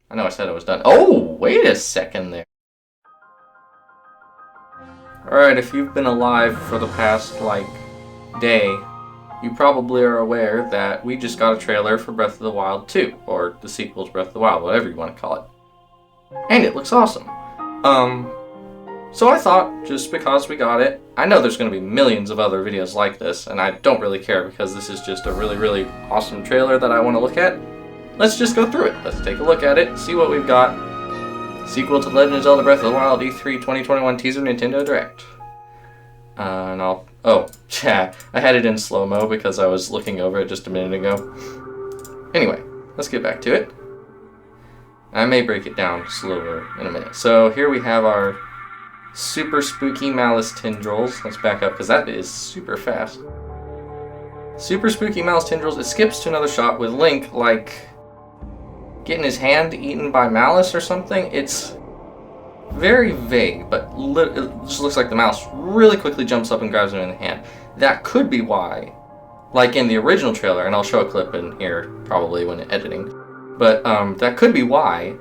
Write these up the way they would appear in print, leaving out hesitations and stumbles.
I know I said I was done. Oh, wait a second there. Alright, if you've been alive for the past, like, day, you probably are aware that we just got a trailer for Breath of the Wild 2, or the sequel to Breath of the Wild, whatever you want to call it. And it looks awesome. So I thought, just because we got it, I know there's going to be millions of other videos like this, and I don't really care because this is just a really, really awesome trailer that I want to look at. Let's just go through it. Let's take a look at it, see what we've got. Sequel to Legend of Zelda Breath of the Wild E3 2021 teaser Nintendo Direct. And I'll... Oh, yeah, I had it in slow-mo because I was looking over it just a minute ago. Anyway, let's get back to it. I may break it down slower in a minute. So here we have our super spooky Malice tendrils. Let's back up because that is super fast. Super spooky Malice tendrils. It skips to another shot with Link, like, getting his hand eaten by Malice or something. It's very vague, but it just looks like the mouse really quickly jumps up and grabs him in the hand. That could be why, like in the original trailer, and I'll show a clip in here probably when editing, but that could be why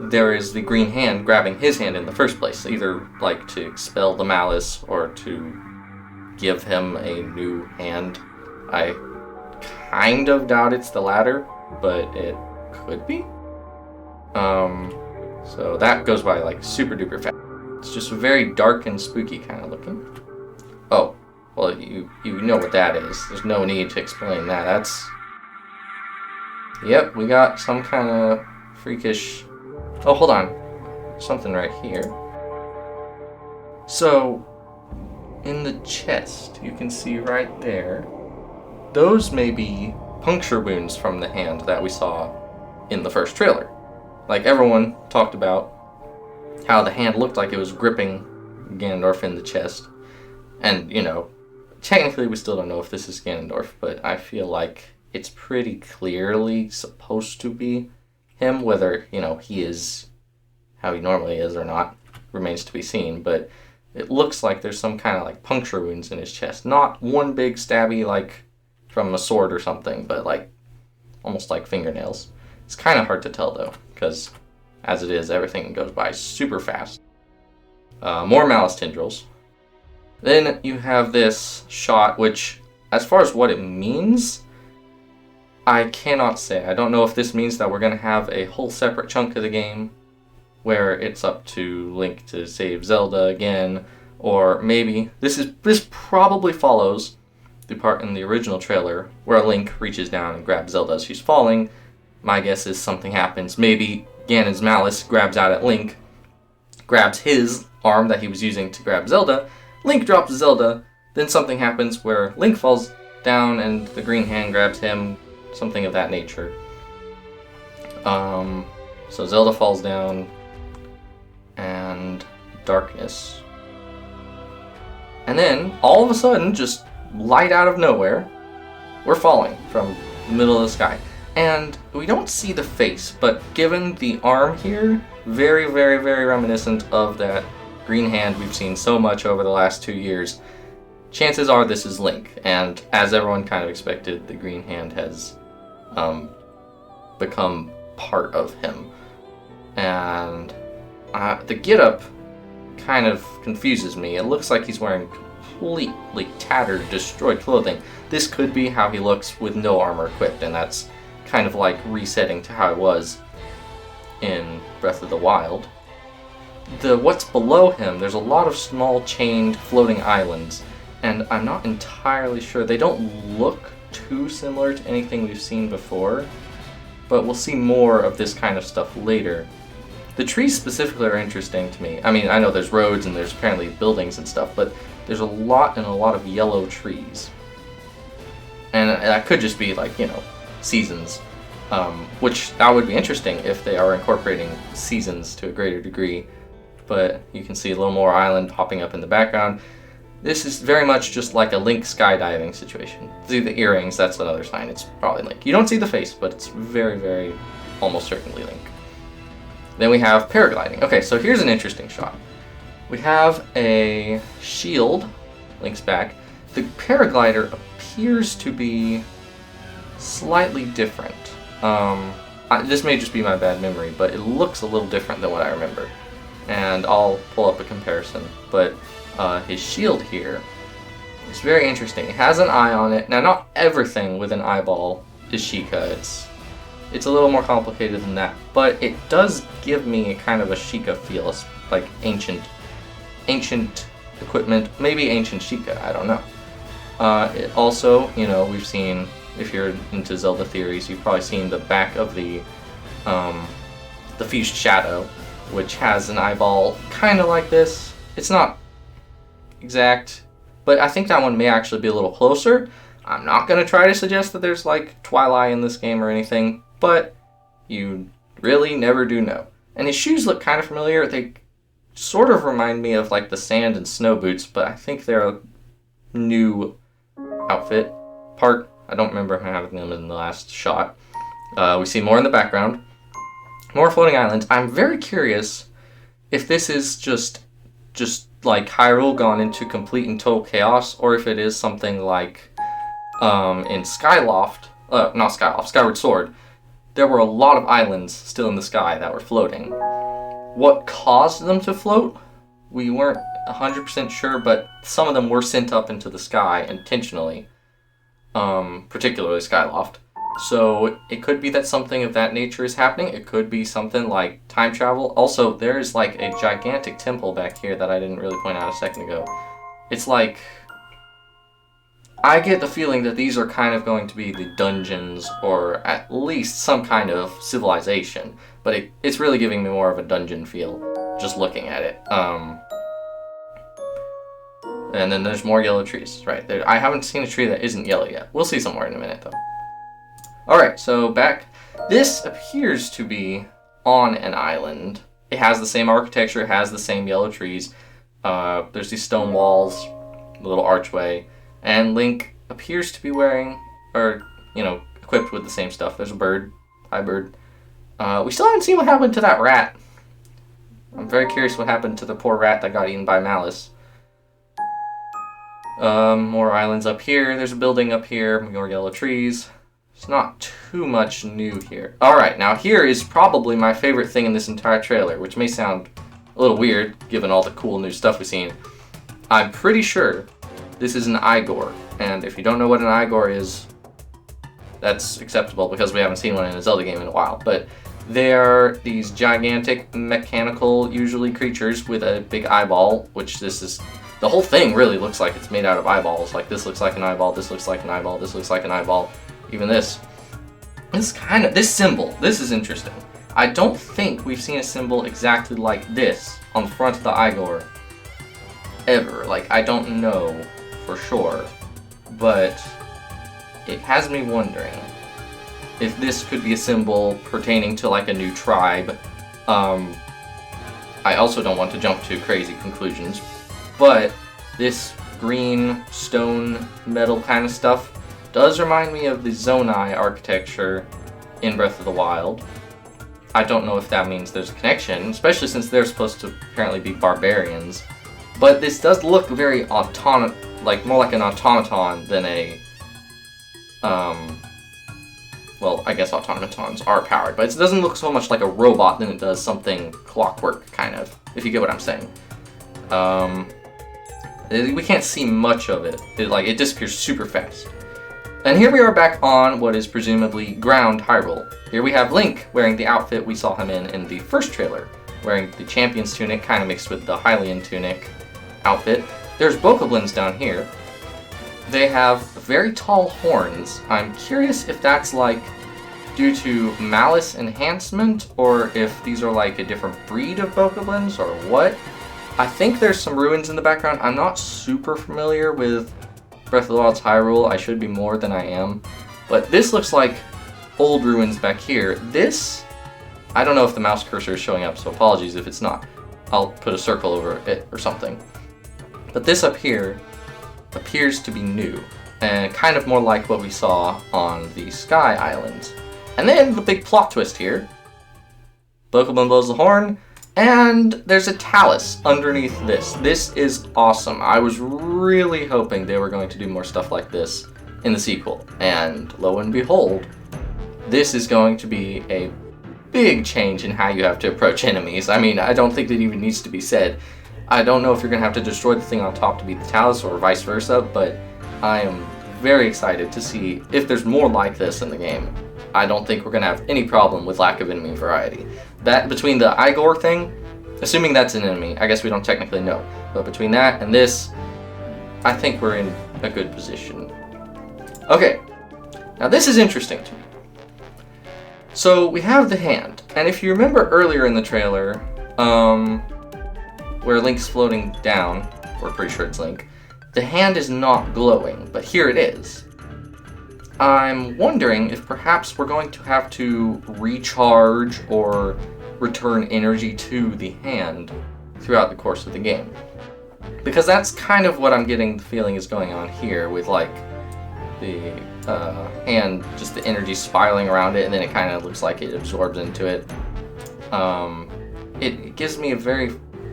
there is the green hand grabbing his hand in the first place, either like to expel the malice or to give him a new hand. I kind of doubt it's the latter, but it could be. So that goes by like super duper fast. It's just very dark and spooky kind of looking. Oh, well you know what that is. There's no need to explain that. That's... Yep, we got some kind of freakish... Oh, hold on. Something right here. So, in the chest, you can see right there, those may be puncture wounds from the hand that we saw in the first trailer. Like, everyone talked about how the hand looked like it was gripping Ganondorf in the chest. And, you know, technically we still don't know if this is Ganondorf, but I feel like it's pretty clearly supposed to be him. Whether, you know, he is how he normally is or not remains to be seen, but it looks like there's some kind of, like, puncture wounds in his chest. Not one big stabby, like, from a sword or something, but, like, almost like fingernails. It's kind of hard to tell, though, because, as it is, everything goes by super fast. More Malice tendrils. Then you have this shot, which, as far as what it means, I cannot say. I don't know if this means that we're going to have a whole separate chunk of the game where it's up to Link to save Zelda again, or maybe this probably follows the part in the original trailer where Link reaches down and grabs Zelda as she's falling. My guess is something happens. Maybe Ganon's Malice grabs out at Link, grabs his arm that he was using to grab Zelda, Link drops Zelda, then something happens where Link falls down and the green hand grabs him, something of that nature. So Zelda falls down, and darkness. And then, all of a sudden, just light out of nowhere, we're falling from the middle of the sky. And we don't see the face, but given the arm here, very, very, very reminiscent of that green hand we've seen so much over the last 2 years. Chances are this is Link, and as everyone kind of expected, the green hand has become part of him. And the get-up kind of confuses me. It looks like he's wearing completely tattered, destroyed clothing. This could be how he looks with no armor equipped, and that's kind of like resetting to how it was in Breath of the Wild. What's below him, there's a lot of small chained floating islands, and I'm not entirely sure. They don't look too similar to anything we've seen before, but we'll see more of this kind of stuff later. The trees specifically are interesting to me. I mean, I know there's roads and there's apparently buildings and stuff, but there's a lot of yellow trees. And that could just be like, you know, seasons. Which that would be interesting if they are incorporating seasons to a greater degree. But you can see a little more island popping up in the background. This is very much just like a Link skydiving situation. See the earrings, that's another sign. It's probably Link. You don't see the face, but it's very, very almost certainly Link. Then we have paragliding. Okay, so here's an interesting shot. We have a shield, Link's back. The paraglider appears to be slightly different. This may just be my bad memory, but it looks a little different than what I remember. And I'll pull up a comparison. But his shield here is very interesting. It has an eye on it. Now, not everything with an eyeball is Sheikah. It's a little more complicated than that. But it does give me kind of a Sheikah feel, like ancient equipment, maybe ancient Sheikah, I don't know. It also, you know, we've seen, if you're into Zelda theories, you've probably seen the back of the Fused Shadow, which has an eyeball kind of like this. It's not exact, but I think that one may actually be a little closer. I'm not going to try to suggest that there's like Twilight in this game or anything, but you really never do know. And his shoes look kind of familiar. They sort of remind me of like the sand and snow boots, but I think they're a new outfit part. I don't remember having them in the last shot. We see more in the background. More floating islands. I'm very curious if this is just like Hyrule gone into complete and total chaos, or if it is something like in Skyward Sword. There were a lot of islands still in the sky that were floating. What caused them to float? We weren't 100% sure, but some of them were sent up into the sky intentionally, particularly Skyloft. So it could be that something of that nature is happening. It could be something like time travel. Also, there's like a gigantic temple back here that I didn't really point out a second ago. It's like, I get the feeling that these are kind of going to be the dungeons, or at least some kind of civilization. But it's really giving me more of a dungeon feel, just looking at it. And then there's more yellow trees, right there. I haven't seen a tree that isn't yellow yet. We'll see some more in a minute, though. Alright, so back. This appears to be on an island. It has the same architecture, it has the same yellow trees. There's these stone walls, a little archway. And Link appears to be wearing, or, you know, equipped with the same stuff. There's a bird. Hi, bird. We still haven't seen what happened to that rat. I'm very curious what happened to the poor rat that got eaten by Malice. More islands up here. There's a building up here. More yellow trees. It's not too much new here. Alright, now here is probably my favorite thing in this entire trailer, which may sound a little weird, given all the cool new stuff we've seen. I'm pretty sure this is an Igor, and if you don't know what an Igor is, that's acceptable because we haven't seen one in a Zelda game in a while. But they are these gigantic mechanical, usually creatures with a big eyeball, which this is. The whole thing really looks like it's made out of eyeballs. Like this looks like an eyeball, this looks like an eyeball, this looks like an eyeball, even this. This symbol, this is interesting. I don't think we've seen a symbol exactly like this on the front of the Igor ever. Like, I don't know for sure, but it has me wondering if this could be a symbol pertaining to like a new tribe. I also don't want to jump to crazy conclusions, but this green stone metal kind of stuff does remind me of the Zonai architecture in Breath of the Wild. I don't know if that means there's a connection, especially since they're supposed to apparently be barbarians. But this does look very more like an automaton than a, well, I guess automatons are powered, but it doesn't look so much like a robot than it does something clockwork, kind of, if you get what I'm saying. We can't see much of it. It disappears super fast. And here we are back on what is presumably ground Hyrule. Here we have Link wearing the outfit we saw him in the first trailer, wearing the champion's tunic, kind of mixed with the Hylian tunic outfit. There's bokoblins down here. They have very tall horns. I'm curious if that's like due to Malice enhancement, or if these are like a different breed of bokoblins, or what. I think there's some ruins in the background. I'm not super familiar with Breath of the Wild's Hyrule. I should be more than I am. But this looks like old ruins back here. This, I don't know if the mouse cursor is showing up, so apologies if it's not. I'll put a circle over it or something. But this up here appears to be new, and kind of more like what we saw on the Sky Islands. And then the big plot twist here. Bokoblin blows the horn, and there's a Talus underneath this. This is awesome. I was really hoping they were going to do more stuff like this in the sequel. And lo and behold, this is going to be a big change in how you have to approach enemies. I mean, I don't think that even needs to be said. I don't know if you're going to have to destroy the thing on top to beat the Talus or vice versa, but I am very excited to see if there's more like this in the game. I don't think we're going to have any problem with lack of enemy variety. That, between the Igor thing, assuming that's an enemy, I guess we don't technically know, but between that and this, I think we're in a good position. Okay, now this is interesting to me. So we have the hand, and if you remember earlier in the trailer, where Link's floating down, we're pretty sure it's Link, the hand is not glowing, but here it is. I'm wondering if perhaps we're going to have to recharge or return energy to the hand throughout the course of the game. Because that's kind of what I'm getting the feeling is going on here with like the hand, just the energy spiraling around it, and then it kind of looks like it absorbs into it. It gives me a very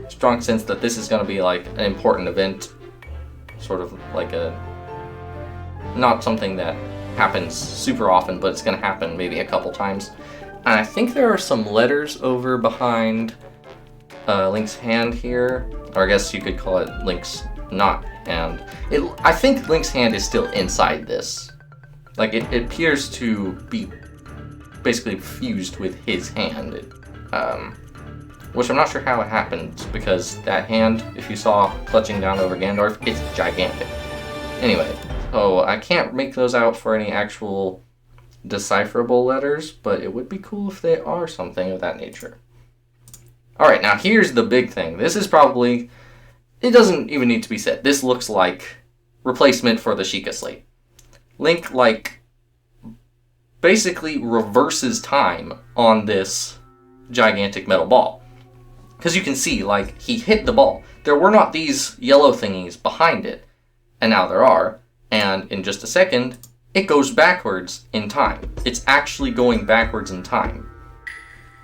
strong sense that this is going to be like an important event, sort of like not something that happens super often, but it's going to happen maybe a couple times. And I think there are some letters over behind Link's hand here, or I guess you could call it Link's not hand. I think Link's hand is still inside this. Like, it appears to be basically fused with his hand, which I'm not sure how it happens, because that hand, if you saw clutching down over Gandorf, it's gigantic. Anyway, so I can't make those out for any actual decipherable letters, but it would be cool if they are something of that nature. Alright, now here's the big thing. This is probably, it doesn't even need to be said. This looks like replacement for the Sheikah Slate. Link, like, basically reverses time on this gigantic metal ball. Because you can see, like, he hit the ball. There were not these yellow thingies behind it, and now there are. And in just a second, it goes backwards in time. It's actually going backwards in time.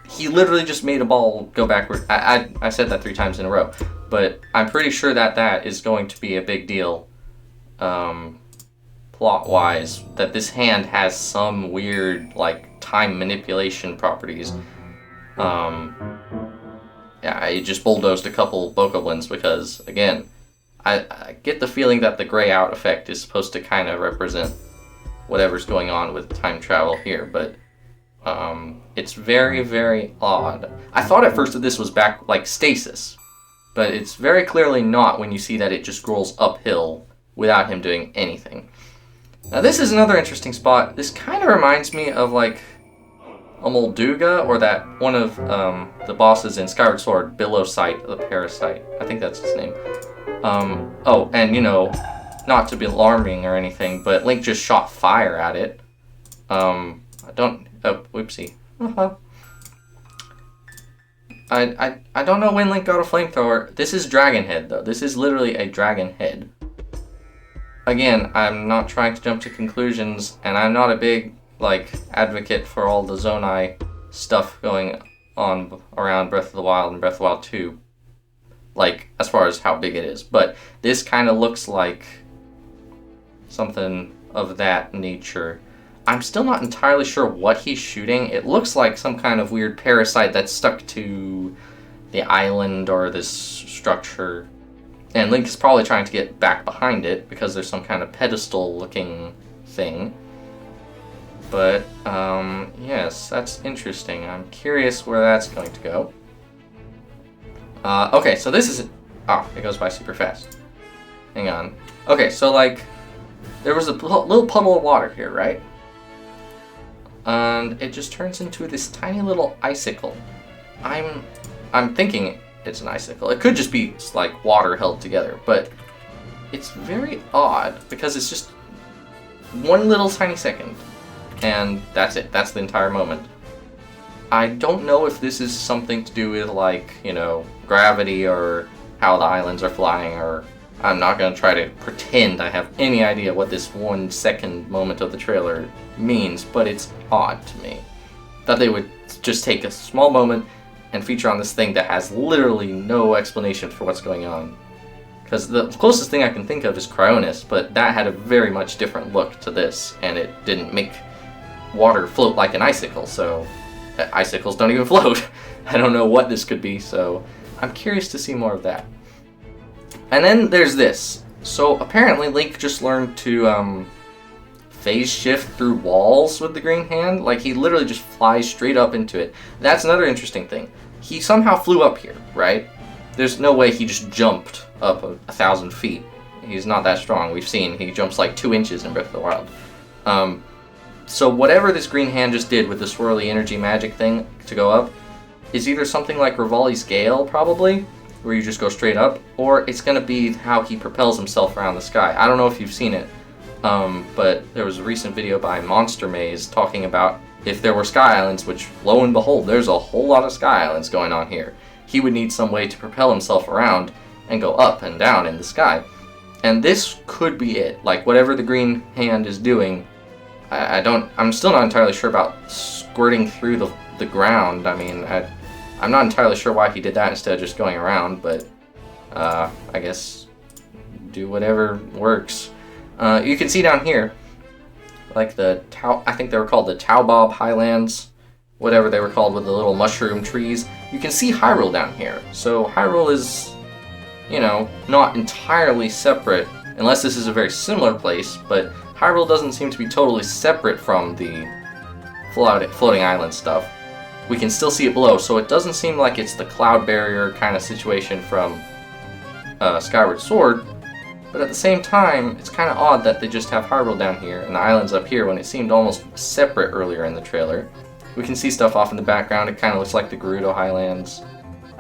He literally just made a ball go backward. I said that 3 times in a row, but I'm pretty sure that that is going to be a big deal, plot-wise, that this hand has some weird, like, time manipulation properties. Yeah, I just bulldozed a couple bokoblins because, again, I get the feeling that the gray out effect is supposed to kind of represent whatever's going on with time travel here, but it's very, very odd. I thought at first that this was back like stasis, but it's very clearly not when you see that it just scrolls uphill without him doing anything. Now this is another interesting spot. This kind of reminds me of like a Molduga, or that one of the bosses in Skyward Sword, Billowsight, the Parasite. I think that's his name. Oh, and you know, not to be alarming or anything, but Link just shot fire at it. Oh, whoopsie. I don't know when Link got a flamethrower. This is Dragon Head, though. This is literally a dragon head. Again, I'm not trying to jump to conclusions, and I'm not a big, like, advocate for all the Zonai stuff going on around Breath of the Wild and Breath of the Wild 2. Like, as far as how big it is. But this kind of looks like something of that nature. I'm still not entirely sure what he's shooting. It looks like some kind of weird parasite that's stuck to the island or this structure. And Link is probably trying to get back behind it because there's some kind of pedestal-looking thing. But, yes, that's interesting. I'm curious where that's going to go. Okay, so this is... Oh, it goes by super fast. Hang on. Okay, so, like, there was a little puddle of water here, right? And it just turns into this tiny little icicle. I'm thinking it's an icicle. It could just be, like, water held together, but it's very odd because it's just one little tiny second. And that's it. That's the entire moment. I don't know if this is something to do with, like, you know, gravity or how the islands are flying, or I'm not going to try to pretend I have any idea what this 1 second moment of the trailer means, but it's odd to me that they would just take a small moment and feature on this thing that has literally no explanation for what's going on. Because the closest thing I can think of is Cryonis, but that had a very much different look to this, and it didn't make water float like an icicle, so icicles don't even float. I don't know what this could be, so I'm curious to see more of that. And then there's this. So apparently Link just learned to phase shift through walls with the green hand. Like, he literally just flies straight up into it. That's another interesting thing. He somehow flew up here, right? There's no way he just jumped up 1,000 feet. He's not that strong. We've seen he jumps like 2 inches in Breath of the Wild. So whatever this green hand just did with the swirly energy magic thing to go up is either something like Rivali's Gale, probably, where you just go straight up, or it's going to be how he propels himself around the sky. I don't know if you've seen it, but there was a recent video by Monster Maze talking about if there were Sky Islands, which, lo and behold, there's a whole lot of Sky Islands going on here. He would need some way to propel himself around and go up and down in the sky. And this could be it. Like, whatever the green hand is doing, I'm still not entirely sure about squirting through the ground. I mean, I'm not entirely sure why he did that instead of just going around, but I guess do whatever works. You can see down here, like I think they were called the Taobob Highlands, whatever they were called, with the little mushroom trees. You can see Hyrule down here. So Hyrule is, not entirely separate, unless this is a very similar place, but Hyrule doesn't seem to be totally separate from the floating island stuff. We can still see it below, so it doesn't seem like it's the cloud barrier kind of situation from Skyward Sword, but at the same time, it's kind of odd that they just have Hyrule down here and the islands up here when it seemed almost separate earlier in the trailer. We can see stuff off in the background. It kind of looks like the Gerudo Highlands.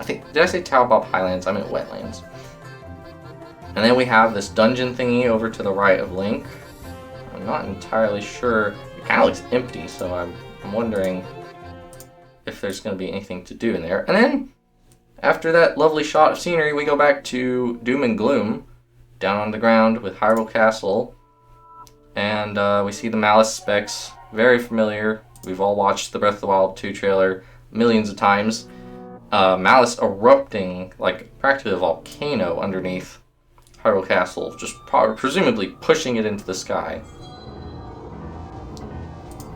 Did I say Taobob Highlands? I meant wetlands. And then we have this dungeon thingy over to the right of Link. I'm not entirely sure. It kind of looks empty, so I'm wondering if there's going to be anything to do in there. And then, after that lovely shot of scenery, we go back to Doom and Gloom, down on the ground with Hyrule Castle. And we see the Malice specs, very familiar. We've all watched the Breath of the Wild 2 trailer millions of times. Malice erupting like practically a volcano underneath Hyrule Castle, just presumably pushing it into the sky.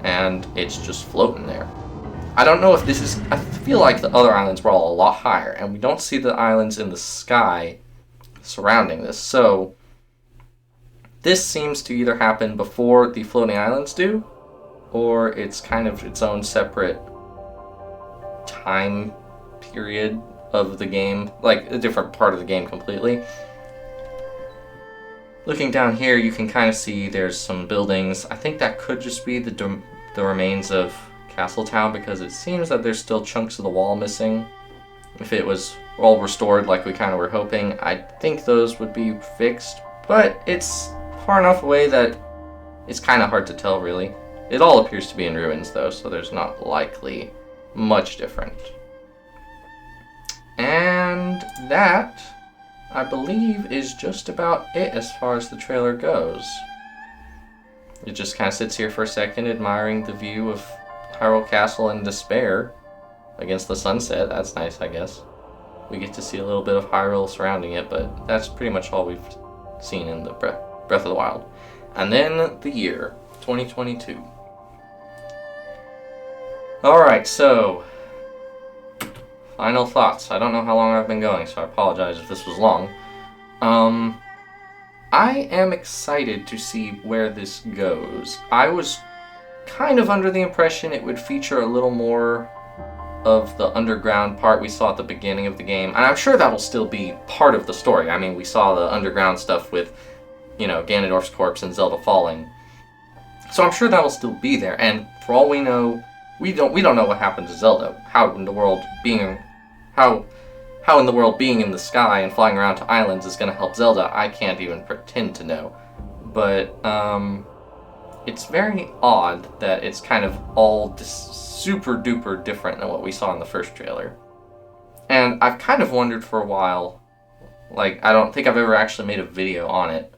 And it's just floating there. I don't know if this is... I feel like the other islands were all a lot higher, and we don't see the islands in the sky surrounding this. So, this seems to either happen before the floating islands do, or it's kind of its own separate time period of the game, like a different part of the game completely. Looking down here, you can kind of see there's some buildings. I think that could just be the remains of Castletown, because it seems that there's still chunks of the wall missing. If it was all restored like we kind of were hoping, I think those would be fixed, but it's far enough away that it's kind of hard to tell, really. It all appears to be in ruins, though, so there's not likely much different. And that, I believe, is just about it as far as the trailer goes. It just kind of sits here for a second, admiring the view of Hyrule Castle in despair against the sunset. That's nice, I guess. We get to see a little bit of Hyrule surrounding it, but that's pretty much all we've seen in the Breath of the Wild. And then the year, 2022. Alright, so final thoughts. I don't know how long I've been going, so I apologize if this was long. I am excited to see where this goes. I was kind of under the impression it would feature a little more of the underground part we saw at the beginning of the game, and I'm sure that'll still be part of the story. I mean, we saw the underground stuff with, Ganondorf's corpse and Zelda falling. So I'm sure that'll still be there, and for all we know, we don't know what happened to Zelda. How in the world being in the sky and flying around to islands is going to help Zelda, I can't even pretend to know. But it's very odd that it's kind of all super duper different than what we saw in the first trailer. And I've kind of wondered for a while, like, I don't think I've ever actually made a video on it.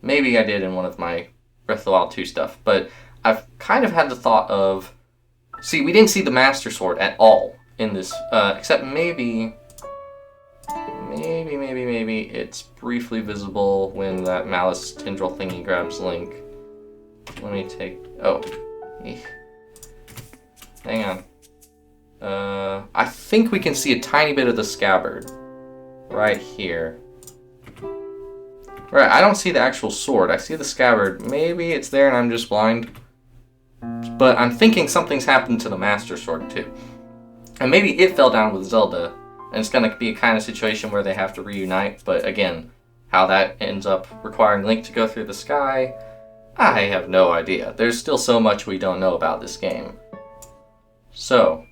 Maybe I did in one of my Breath of the Wild 2 stuff, but I've kind of had the thought of, see, we didn't see the Master Sword at all in this, except maybe it's briefly visible when that Malice tendril thingy grabs Link. Let me take, Hang on. I think we can see a tiny bit of the scabbard. Right here. Right, I don't see the actual sword. I see the scabbard. Maybe it's there and I'm just blind. But I'm thinking something's happened to the Master Sword too. And maybe it fell down with Zelda. And it's going to be a kind of situation where they have to reunite. But again, how that ends up requiring Link to go through the sky, I have no idea. There's still so much we don't know about this game. So,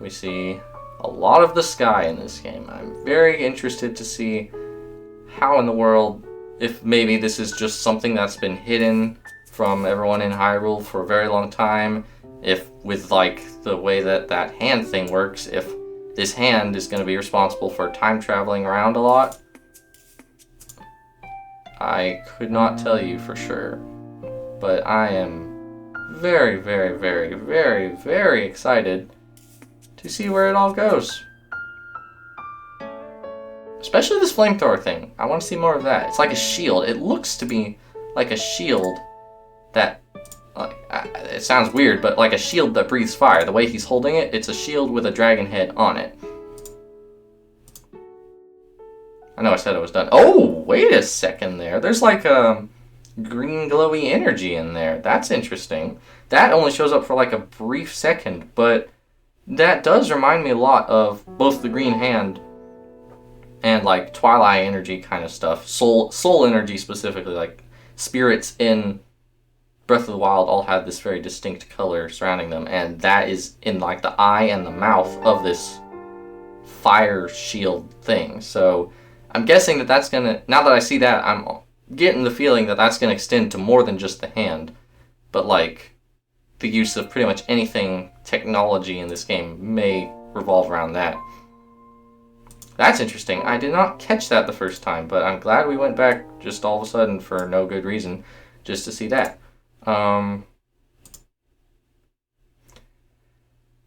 we see a lot of the sky in this game. I'm very interested to see how in the world, if maybe this is just something that's been hidden from everyone in Hyrule for a very long time, if with like the way that that hand thing works, if this hand is going to be responsible for time traveling around a lot. I could not tell you for sure, but I am very, very, very, very, very excited to see where it all goes. Especially this flamethrower thing. I want to see more of that. It's like a shield. It looks to be like a shield that, it sounds weird, but like a shield that breathes fire. The way he's holding it, it's a shield with a dragon head on it. I know I said it was done. Oh, wait a second there. There's like a green glowy energy in there. That's interesting. That only shows up for like a brief second, but that does remind me a lot of both the green hand and like Twilight energy kind of stuff. Soul energy specifically, like spirits in Breath of the Wild all have this very distinct color surrounding them, and that is in like the eye and the mouth of this fire shield thing. So I'm guessing that that's gonna, now that I see that, I'm getting the feeling that that's gonna extend to more than just the hand, but like the use of pretty much anything technology in this game may revolve around that. That's interesting. I did not catch that the first time, but I'm glad we went back just all of a sudden for no good reason, just to see that.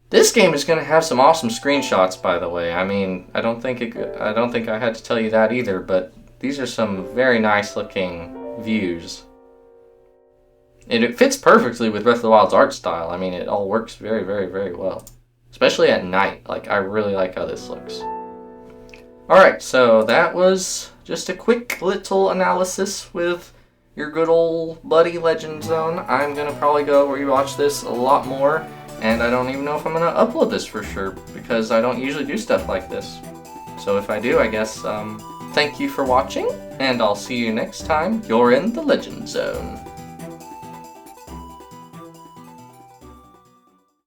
This game is going to have some awesome screenshots, by the way. I mean, I don't think I had to tell you that either, but these are some very nice looking views. And it fits perfectly with Breath of the Wild's art style. I mean, it all works very, very, very well. Especially at night. Like, I really like how this looks. Alright, so that was just a quick little analysis with your good old buddy Legend Zone. I'm going to probably go rewatch this a lot more, and I don't even know if I'm going to upload this for sure, because I don't usually do stuff like this. So if I do, I guess, thank you for watching, and I'll see you next time you're in the Legend Zone.